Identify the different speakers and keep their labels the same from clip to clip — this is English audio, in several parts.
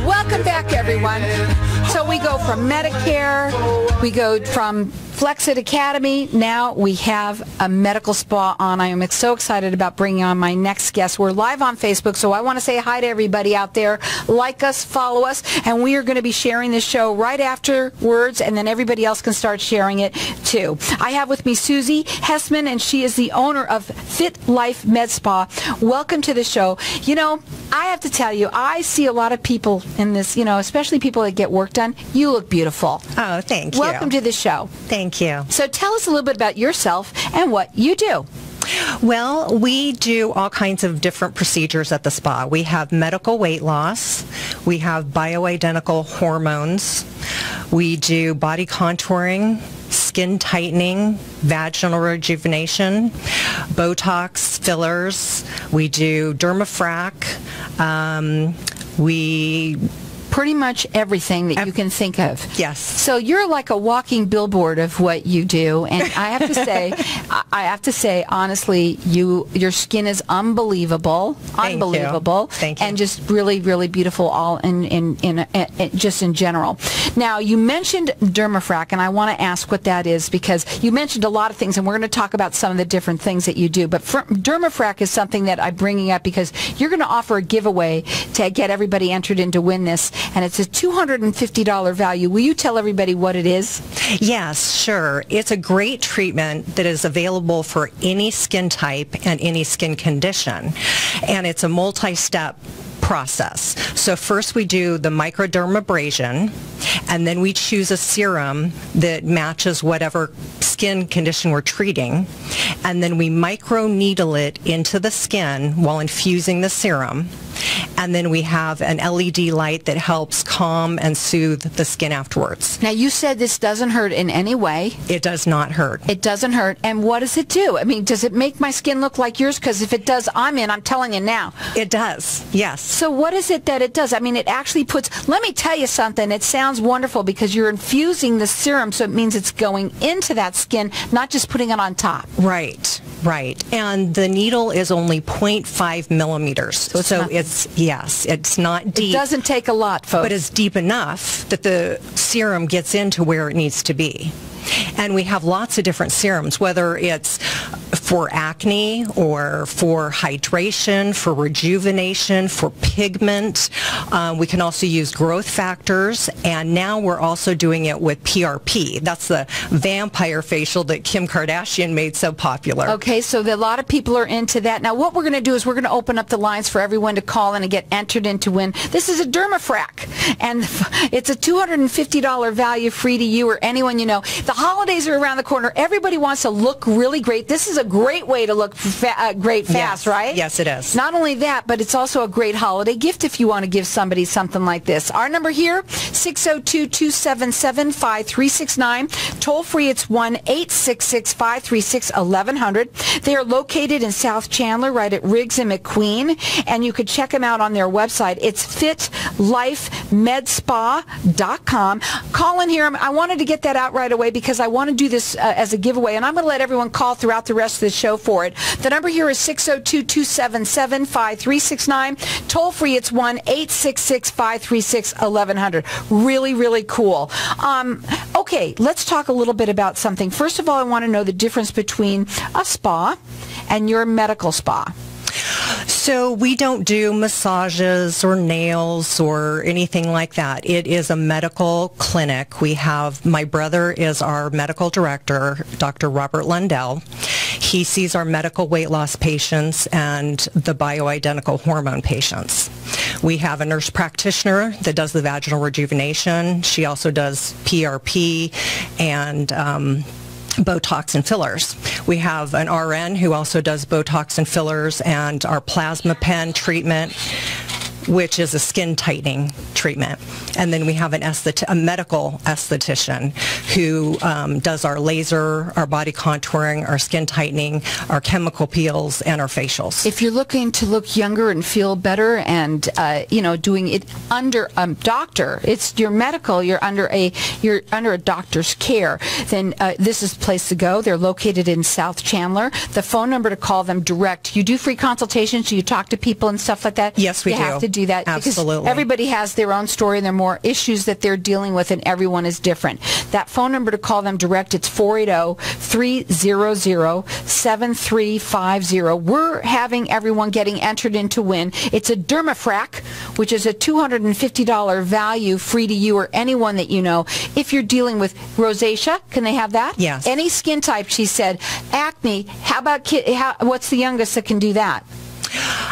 Speaker 1: Welcome back, everyone. So we go from Medicare, we go from Flexit Academy. Now we have a medical spa on. I am so excited about bringing on my next guest. We're live on Facebook, so I want to say hi to everybody out there. Like us, follow us, and we are going to be sharing this show right afterwards, and then everybody else can start sharing it too. I have with me Susie Hessman, and she is the owner of Fit Life Med Spa. Welcome to the show. You know, I have to tell you, I see a lot of people in this, you know, especially people that get work done. You look beautiful.
Speaker 2: Oh, thank you.
Speaker 1: Welcome to the show.
Speaker 2: Thank you.
Speaker 1: So tell us a little bit about yourself and what you do.
Speaker 2: Well, we do all kinds of different procedures at the spa. We have medical weight loss. We have bioidentical hormones. We do body contouring, skin tightening, vaginal rejuvenation, Botox, fillers. We do Derma Frac. We
Speaker 1: pretty much everything that you can think of.
Speaker 2: Yes.
Speaker 1: So you're like a walking billboard of what you do, and I have to say, honestly, your skin is unbelievable, unbelievable,
Speaker 2: Thank you.
Speaker 1: And just really, really beautiful, all in just in general. Now, you mentioned Derma Frac, and I want to ask what that is, because you mentioned a lot of things, and we're going to talk about some of the different things that you do. But Derma Frac is something that I'm bringing up because you're going to offer a giveaway to get everybody entered in to win this. And it's a $250 value. Will you tell everybody what it is?
Speaker 2: Yes, sure. It's a great treatment that is available for any skin type and any skin condition. And it's a multi-step process. So first we do the microdermabrasion, and then we choose a serum that matches whatever skin condition we're treating, and then we microneedle it into the skin while infusing the serum, and then we have an LED light that helps calm and soothe the skin afterwards.
Speaker 1: Now, you said this doesn't hurt in any way.
Speaker 2: It does not hurt.
Speaker 1: It doesn't hurt. And what does it do? I mean, does it make my skin look like yours? Because if it does, I'm telling you now.
Speaker 2: It does, yes.
Speaker 1: So what is it that it does? I mean, it actually puts, let me tell you something, it sounds wonderful because you're infusing the serum, so it means it's going into that skin, not just putting it on top.
Speaker 2: Right, right. And the needle is only 0.5 millimeters. So it's not deep.
Speaker 1: It doesn't take a lot, folks.
Speaker 2: But it's deep enough that the serum gets into where it needs to be. And we have lots of different serums, whether it's for acne or for hydration, for rejuvenation, for pigment. We can also use growth factors, and now we're also doing it with PRP. That's the vampire facial that Kim Kardashian made so popular.
Speaker 1: Okay, so a lot of people are into that. Now, what we're going to do is we're going to open up the lines for everyone to call in and get entered in to win. This is a Derma Frac, and it's a $250 value, free to you or anyone you know. The holidays are around the corner. Everybody wants to look really great. This is a great way to look great fast,
Speaker 2: yes.
Speaker 1: right?
Speaker 2: Yes, it is.
Speaker 1: Not only that, but it's also a great holiday gift if you want to give somebody something like this. Our number here, 602-277-5369. Toll free, it's 1-866-536-1100. They are located in South Chandler, right at Riggs and McQueen, and you could check them out on their website. It's fitlifemedspa.com. Call in here. I wanted to get that out right away because I want to do this as a giveaway, and I'm going to let everyone call throughout the rest of the show for it. The number here is 602-277-5369. Toll free, it's 1-866-536-1100. Really, really cool. Okay, let's talk a little bit about something. First of all, I want to know the difference between a spa and your medical spa.
Speaker 2: So we don't do massages or nails or anything like that. It is a medical clinic. We have, my brother is our medical director, Dr. Robert Lundell. He sees our medical weight loss patients and the bioidentical hormone patients. We have a nurse practitioner that does the vaginal rejuvenation. She also does PRP and Botox and fillers. We have an RN who also does Botox and fillers, and our plasma pen treatment, which is a skin tightening treatment. And then we have a medical esthetician who does our laser, our body contouring, our skin tightening, our chemical peels, and our facials.
Speaker 1: If you're looking to look younger and feel better and, doing it under a doctor, it's your medical, you're under a doctor's care, then this is the place to go. They're located in South Chandler. The phone number to call them direct. You do free consultations? Do you talk to people and stuff like that?
Speaker 2: Yes, we do.
Speaker 1: You have to do that.
Speaker 2: Absolutely.
Speaker 1: Because everybody has their own story and there are more issues that they're dealing with, and everyone is different. That phone number to call them direct, it's 480-300-7350. We're having everyone getting entered in to win. It's a Derma Frac, which is a $250 value, free to you or anyone that you know. If you're dealing with rosacea, can they have that?
Speaker 2: Yes.
Speaker 1: Any skin type, she said. Acne, how about what's the youngest that can do that?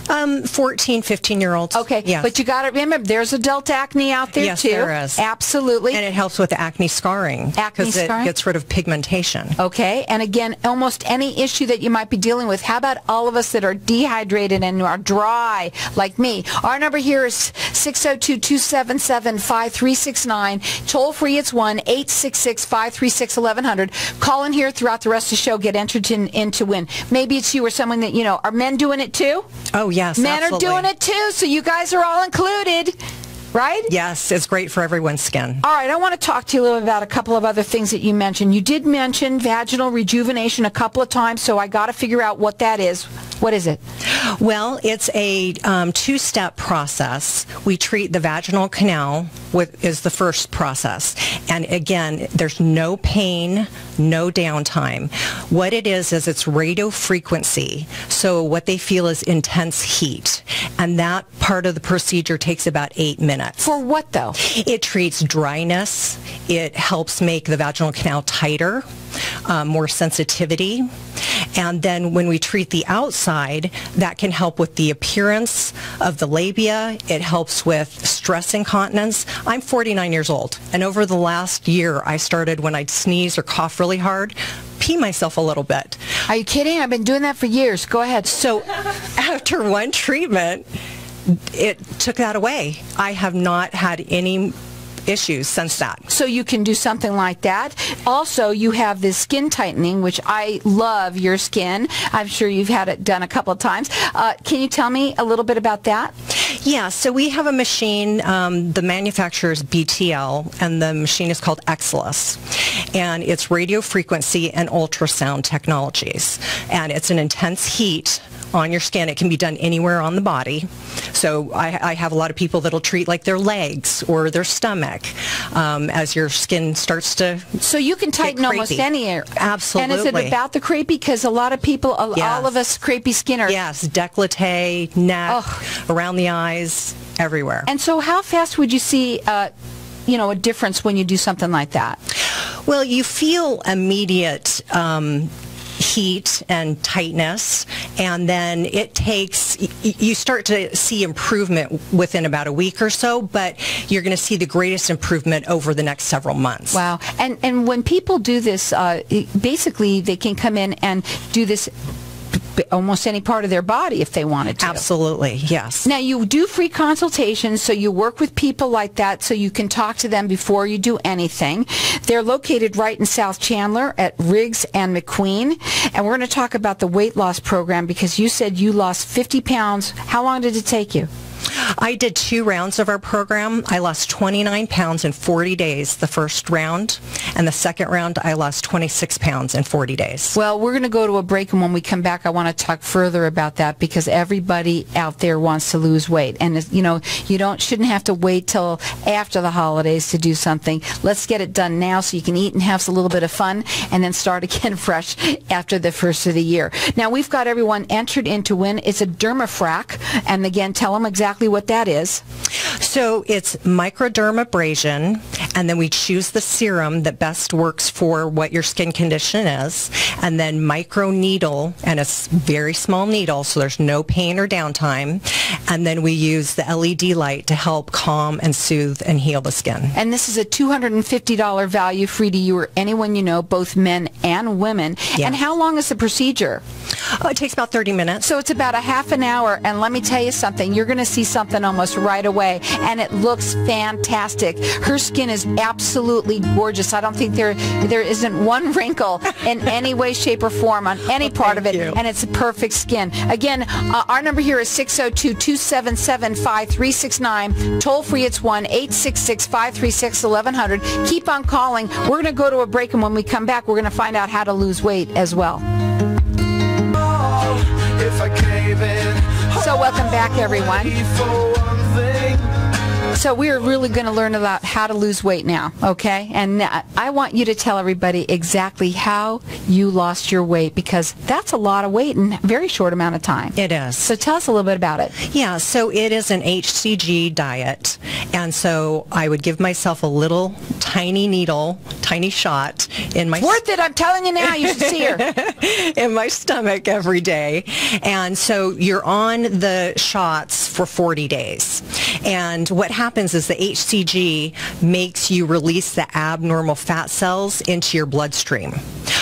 Speaker 2: 14, 15-year-olds.
Speaker 1: Okay,
Speaker 2: yes.
Speaker 1: But you got to remember, there's adult acne out there
Speaker 2: yes,
Speaker 1: too.
Speaker 2: Yes, there is.
Speaker 1: Absolutely.
Speaker 2: And it helps with acne scarring.
Speaker 1: Acne scarring?
Speaker 2: Because it gets rid of pigmentation.
Speaker 1: Okay, and again, almost any issue that you might be dealing with. How about all of us that are dehydrated and are dry, like me? Our number here is 602-277-5369. Toll free, it's 1-866-536-1100. Call in here throughout the rest of the show. Get entered in to win. Maybe it's you or someone that you know. Are men doing it too?
Speaker 2: Oh, yes,
Speaker 1: Men
Speaker 2: absolutely.
Speaker 1: are doing it too, so you guys are all included, right?
Speaker 2: Yes, it's great for everyone's skin.
Speaker 1: All right, I want to talk to you a little bit about a couple of other things that you mentioned. You did mention vaginal rejuvenation a couple of times, so I got to figure out what that is. What is it?
Speaker 2: Well, it's a two-step process. We treat the vaginal canal is the first process. And again, there's no pain, no downtime. What it is it's radio frequency. So what they feel is intense heat. And that part of the procedure takes about 8 minutes.
Speaker 1: For what, though?
Speaker 2: It treats dryness. It helps make the vaginal canal tighter, more sensitivity. And then when we treat the outside, that can help with the appearance of the labia. It helps with stress incontinence. I'm 49 years old, and over the last year, I started, when I'd sneeze or cough really hard, pee myself a little bit.
Speaker 1: Are you kidding? I've been doing that for years. Go ahead.
Speaker 2: So after one treatment, it took that away. I have not had any issues since that.
Speaker 1: So you can do something like that. Also, you have this skin tightening, which I love your skin. I'm sure you've had it done a couple of times. Can you tell me a little bit about that?
Speaker 2: Yeah, so we have a machine, the manufacturer is BTL, and the machine is called Exelis. And it's radio frequency and ultrasound technologies. And it's an intense heat on your skin. It can be done anywhere on the body. So I have a lot of people that'll treat like their legs or their stomach as your skin starts to
Speaker 1: So you can tighten almost any area.
Speaker 2: Absolutely.
Speaker 1: And is it about the crepey? Because a lot of people,
Speaker 2: Yes.
Speaker 1: all of us crepey skin are...
Speaker 2: Yes, décolleté, neck, around the eyes, everywhere.
Speaker 1: And so how fast would you see a difference when you do something like that?
Speaker 2: Well, you feel immediate heat and tightness, and then you start to see improvement within about a week or so, but you're going to see the greatest improvement over the next several months.
Speaker 1: Wow. And when people do this, basically they can come in and do this almost any part of their body if they wanted to.
Speaker 2: Absolutely, yes.
Speaker 1: Now, you do free consultations, so you work with people like that so you can talk to them before you do anything. They're located right in South Chandler at Riggs and McQueen. And we're going to talk about the weight loss program because you said you lost 50 pounds. How long did it take you?
Speaker 2: I did 2 rounds of our program. I lost 29 pounds in 40 days the first round, and the second round I lost 26 pounds in 40 days.
Speaker 1: Well, we're going to go to a break, and when we come back I want to talk further about that because everybody out there wants to lose weight. And you shouldn't have to wait till after the holidays to do something. Let's get it done now so you can eat and have a little bit of fun and then start again fresh after the first of the year. Now, we've got everyone entered in to win. It's a Derma Frac, and again, tell them exactly what that is.
Speaker 2: So it's microdermabrasion, and then we choose the serum that best works for what your skin condition is, and then micro needle, and it's very small needle, so there's no pain or downtime, and then we use the LED light to help calm and soothe and heal the skin.
Speaker 1: And this is a $250 value, free to you or anyone you know, both men and women.
Speaker 2: Yeah.
Speaker 1: And how long is the procedure?
Speaker 2: Oh, it takes about 30 minutes.
Speaker 1: So it's about a half an hour, and let me tell you something, you're going to see something almost right away, and it looks fantastic. Her skin is absolutely gorgeous. I don't think there isn't one wrinkle in any way, shape, or form on any part of it, and it's a perfect skin. Again, our number here is 602-277-5369. Toll free, it's 1-866-536-1100. Keep on calling. We're going to go to a break, and when we come back, we're going to find out how to lose weight as well. So welcome back, everyone. So we're really going to learn about how to lose weight now, okay? And I want you to tell everybody exactly how you lost your weight, because that's a lot of weight in a very short amount of time.
Speaker 2: It is.
Speaker 1: So tell us a little bit about it.
Speaker 2: Yeah, so it is an HCG diet, and so I would give myself a little tiny needle, tiny shot in my...
Speaker 1: Worth it, I'm telling you now, you should see her.
Speaker 2: in my stomach every day. And so you're on the shots for 40 days. And what happens is the HCG makes you release the abnormal fat cells into your bloodstream.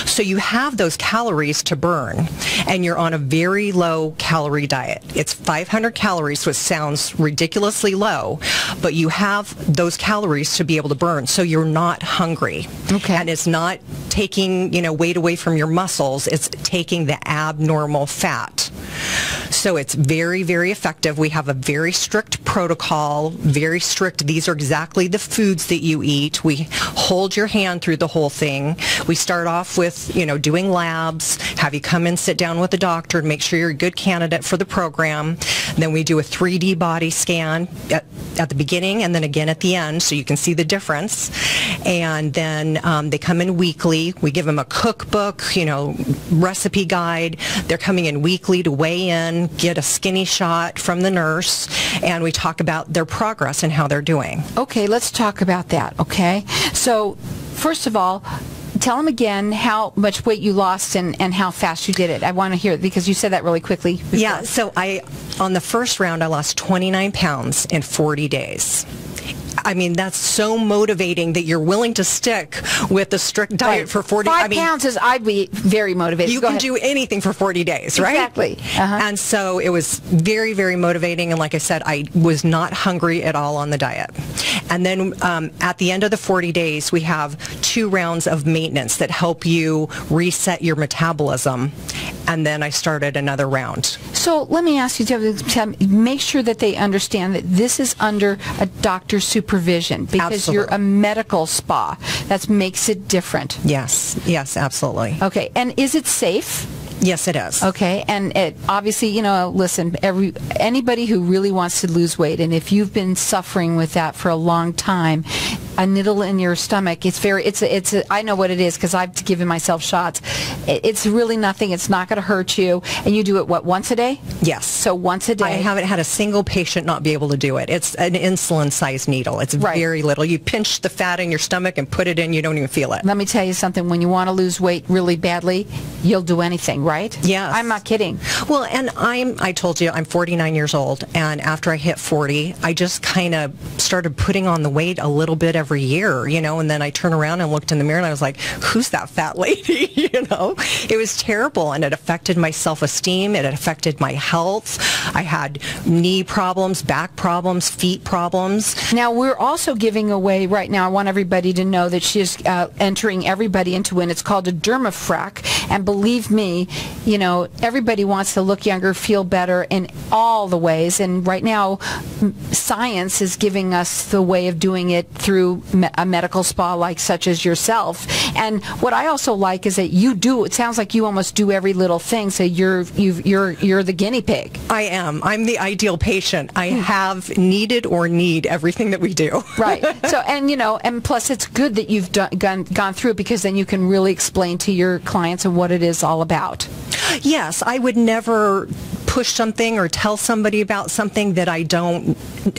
Speaker 2: So you have those calories to burn, and you're on a very low calorie diet. It's 500 calories, so it sounds ridiculously low, but you have those calories to be able to burn, so you're not hungry.
Speaker 1: Okay.
Speaker 2: And it's not taking, weight away from your muscles. It's taking the abnormal fat. So it's very, very effective. We have a very strict protocol, very strict. These are exactly the foods that you eat. We hold your hand through the whole thing. We start off with, doing labs, have you come and sit down with the doctor and make sure you're a good candidate for the program. Then we do a 3D body scan at the beginning and then again at the end, so you can see the difference. And then they come in weekly. We give them a cookbook, recipe guide. They're coming in weekly to weigh in, get a skinny shot from the nurse, and we talk about their progress and how they're doing.
Speaker 1: Okay, let's talk about that, okay? So, first of all, tell them again how much weight you lost and how fast you did it. I want to hear it because you said that really quickly before.
Speaker 2: Yeah, so on the first round, I lost 29 pounds in 40 days. I mean, that's so motivating that you're willing to stick with a strict diet for 40 days.
Speaker 1: 5 pounds is, I'd be very motivated.
Speaker 2: You can do anything for 40 days, right?
Speaker 1: Exactly.
Speaker 2: And so it was very, very motivating. And like I said, I was not hungry at all on the diet. And then at the end of the 40 days, we have 2 rounds of maintenance that help you reset your metabolism. And then I started another round.
Speaker 1: So let me ask you to make sure that they understand that this is under a doctor's supervision, because
Speaker 2: Absolutely.
Speaker 1: you're a medical spa. That makes it different.
Speaker 2: Yes, absolutely.
Speaker 1: Okay, and is it safe?
Speaker 2: Yes, it is.
Speaker 1: Okay, and it obviously, listen, anybody who really wants to lose weight, and if you've been suffering with that for a long time, a needle in your stomach, I know what it is because I've given myself shots. It's really nothing. It's not going to hurt you. And you do it, once a day?
Speaker 2: Yes.
Speaker 1: So once a day.
Speaker 2: I haven't had a single patient not be able to do it. It's an insulin-sized needle. It's very little. You pinch the fat in your stomach and put it in, you don't even feel it.
Speaker 1: Let me tell you something. When you want to lose weight really badly, you'll do anything, right?
Speaker 2: Yes.
Speaker 1: I'm not kidding.
Speaker 2: Well, and I told you, I'm 49 years old, and after I hit 40, I just kind of started putting on the weight a little bit every year, and then I turned around and looked in the mirror and I was like, who's that fat lady? It was terrible, and it affected my self-esteem. It affected my health. I had knee problems, back problems, feet problems.
Speaker 1: Now, we're also giving away right now, I want everybody to know that she's entering everybody into it. It's called a Derma Frac, and believe me, everybody wants to look younger, feel better in all the ways, and right now science is giving us the way of doing it through a medical spa like such as yourself. And what I also like is that it sounds like you almost do every little thing, so you're the guinea pig.
Speaker 2: I am. I'm the ideal patient. I have needed or need everything that we do.
Speaker 1: Right. So, and plus it's good that you've gone through it, because then you can really explain to your clients and what it is all about.
Speaker 2: Yes, I would never push something or tell somebody about something that I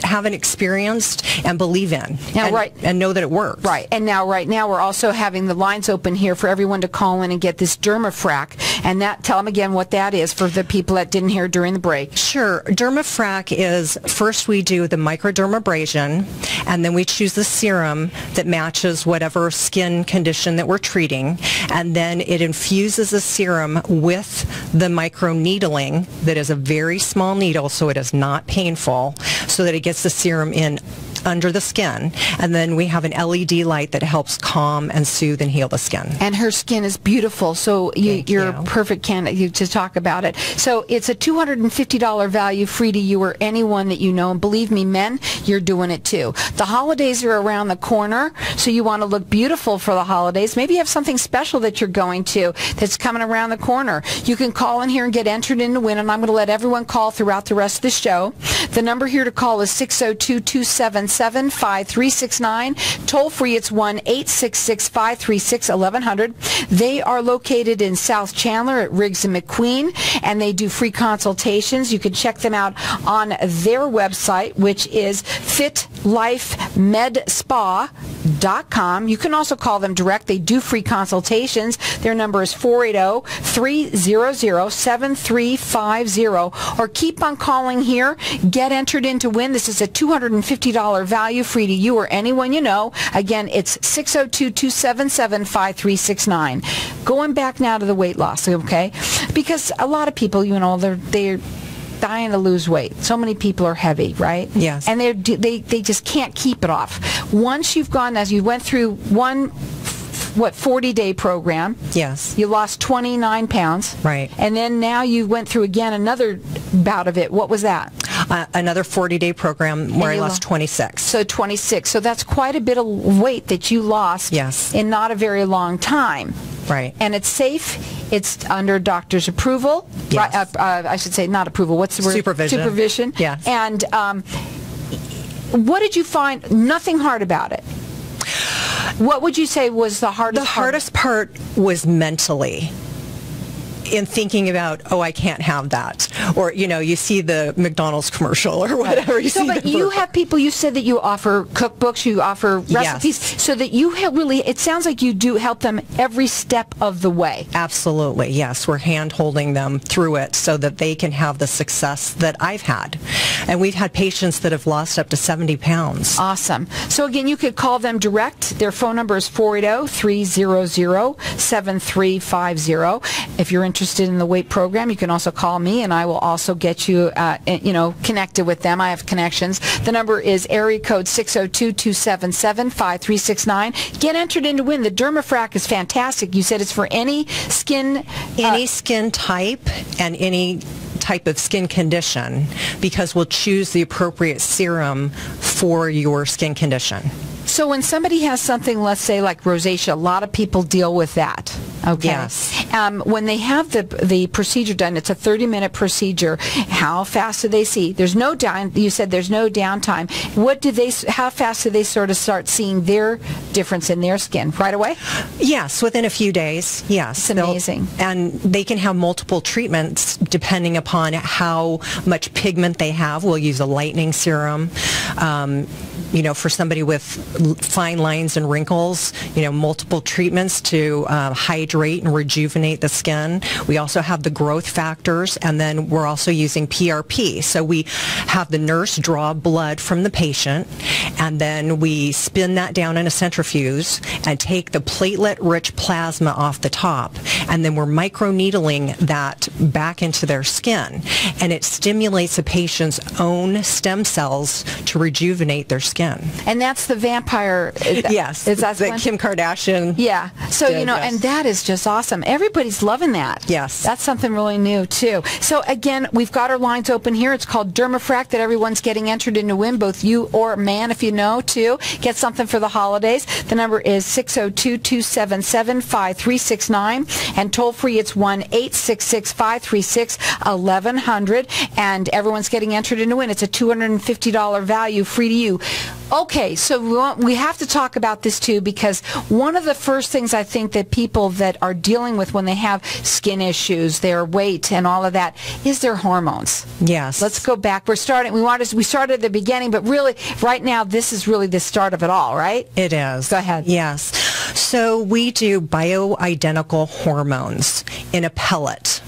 Speaker 2: haven't experienced and believe in, and know that it works.
Speaker 1: Right. And right now we're also having the lines open here for everyone to call in and get this Derma Frac, and tell them again what that is for the people that didn't hear during the break.
Speaker 2: Sure. Derma Frac is, first we do the microdermabrasion, and then we choose the serum that matches whatever skin condition that we're treating, and then it infuses the serum with the microneedling that is a very small needle, so it is not painful, so that it gets the serum in under the skin, and then we have an LED light that helps calm and soothe and heal the skin.
Speaker 1: And her skin is beautiful, so you're a perfect candidate to talk about it. So it's a $250 value, free to you or anyone that you know, and believe me, men, you're doing it too. The holidays are around the corner, so you want to look beautiful for the holidays. Maybe you have something special that you're going to that's coming around the corner. You can call in here and get entered in to win, and I'm going going to let everyone call throughout the rest of the show. The number here to call is 602-277-5369. Toll free, it's 1-866-536-1100. They are located in South Chandler at Riggs and McQueen, and they do free consultations. You can check them out on their website, which is fitlifemedspa.com. You can also call them direct. They do free consultations. Their number is 480-300-7350, or keep on calling here. Get entered in to win. This is a $250 value, free to you or anyone you know. Again, it's 602-277-5369. Going back now to the weight loss, okay? Because a lot of people, you know, they're dying to lose weight. So many people are heavy, right?
Speaker 2: Yes.
Speaker 1: And they just can't keep it off. Once you've gone, as you went through 40-day program.
Speaker 2: Yes.
Speaker 1: You lost 29 pounds.
Speaker 2: Right.
Speaker 1: And then now you went through again another bout of it. What was that?
Speaker 2: Another 40-day program where I lost 26.
Speaker 1: So 26. So that's quite a bit of weight that you lost.
Speaker 2: Yes.
Speaker 1: In not a very long time.
Speaker 2: Right.
Speaker 1: And it's safe. It's under doctor's approval.
Speaker 2: Yes.
Speaker 1: I should say not approval. What's the word?
Speaker 2: Supervision.
Speaker 1: Supervision.
Speaker 2: Yes.
Speaker 1: And what did you find? Nothing hard about it. What would you say was the hardest part?
Speaker 2: The hardest part was mentally. In thinking about, oh, I can't have that. Or, you know, you see the McDonald's commercial or whatever.
Speaker 1: Right. But you have people, you said that you offer cookbooks, you offer recipes,
Speaker 2: yes.
Speaker 1: So that you have really, it sounds like you do help them every step of the way.
Speaker 2: Absolutely, yes. We're hand-holding them through it so that they can have the success that I've had. And we've had patients that have lost up to 70 pounds.
Speaker 1: Awesome. So again, you could call them direct. Their phone number is 480-300-7350. If you're interested in the weight program, you can also call me, and I will also get you, connected with them. I have connections. The number is area code 602-277-5369. Get entered in to win. The Derma Frac is fantastic. You said it's for any skin...
Speaker 2: Any skin type and any type of skin condition, because we'll choose the appropriate serum for your skin condition.
Speaker 1: So when somebody has something, let's say like rosacea, a lot of people deal with that. Okay.
Speaker 2: Yes.
Speaker 1: When they have the procedure done, it's a 30-minute procedure. How fast do they see? There's no down. You said there's no downtime. How fast do they sort of start seeing their difference in their skin? Right away?
Speaker 2: Yes, within a few days. Yes.
Speaker 1: It's amazing.
Speaker 2: And they can have multiple treatments depending upon how much pigment they have. We'll use a lightening serum. For somebody with fine lines and wrinkles, multiple treatments to hydrate and rejuvenate the skin. We also have the growth factors, and then we're also using PRP. So we have the nurse draw blood from the patient, and then we spin that down in a centrifuge and take the platelet-rich plasma off the top, and then we're microneedling that back into their skin, and it stimulates a patient's own stem cells to rejuvenate their skin.
Speaker 1: And that's the vampire.
Speaker 2: Yes,
Speaker 1: is that
Speaker 2: the Kim Kardashian.
Speaker 1: Yeah. So
Speaker 2: did, yes.
Speaker 1: And that is just awesome. Everybody's loving that.
Speaker 2: Yes.
Speaker 1: That's something really new too. So again, we've got our lines open here. It's called Derma Frac that everyone's getting entered in to win. Both you or a man, if you know, too. Get something for the holidays. The number is 602-277-5369, and toll free it's 1-866-536-1100, and everyone's getting entered in to win. It's a $250 value, free to you. Okay, so we have to talk about this too, because one of the first things I think that people that are dealing with when they have skin issues, their weight and all of that, is their hormones.
Speaker 2: Yes.
Speaker 1: Let's go back. We started at the beginning, but really right now this is really the start of it all, right?
Speaker 2: It is.
Speaker 1: Go ahead.
Speaker 2: Yes. So we do bioidentical hormones in a pellet.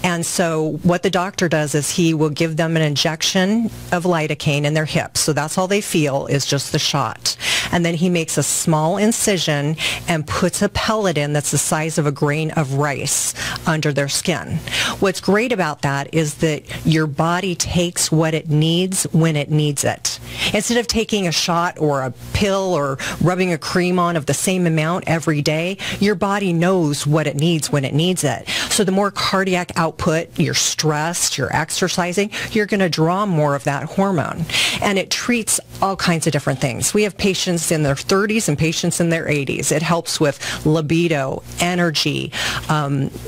Speaker 2: And so what the doctor does is he will give them an injection of lidocaine in their hips. So that's all they feel is just the shot. And then he makes a small incision and puts a pellet in that's the size of a grain of rice under their skin. What's great about that is that your body takes what it needs when it needs it. Instead of taking a shot or a pill or rubbing a cream on of the same amount every day, your body knows what it needs when it needs it. So the more cardiac output, you're stressed, you're exercising, you're going to draw more of that hormone. And it treats all kinds of different things. We have patients in their 30s and patients in their 80s. It helps with libido, energy,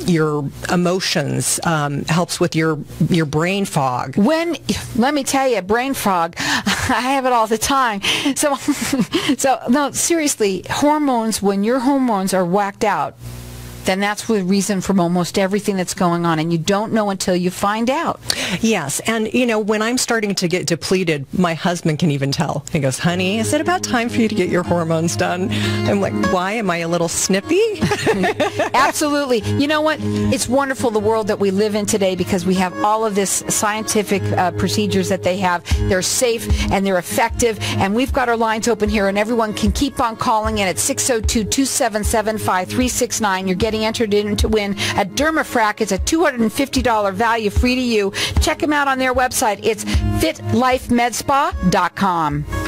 Speaker 2: your emotions, helps with your brain fog.
Speaker 1: Let me tell you, brain fog, I have it all the time. So no, seriously, hormones, when your hormones are whacked out, then that's the reason for almost everything that's going on, and you don't know until you find out.
Speaker 2: Yes, and when I'm starting to get depleted, my husband can even tell. He goes, honey, is it about time for you to get your hormones done? I'm like, why? Am I a little snippy?
Speaker 1: Absolutely. You know what? It's wonderful, the world that we live in today, because we have all of this scientific procedures that they have. They're safe and they're effective, and we've got our lines open here, and everyone can keep on calling in at 602-277-5369. You're getting entered in to win at Derma Frac. It's a $250 value, free to you. Check them out on their website. It's fitlifemedspa.com.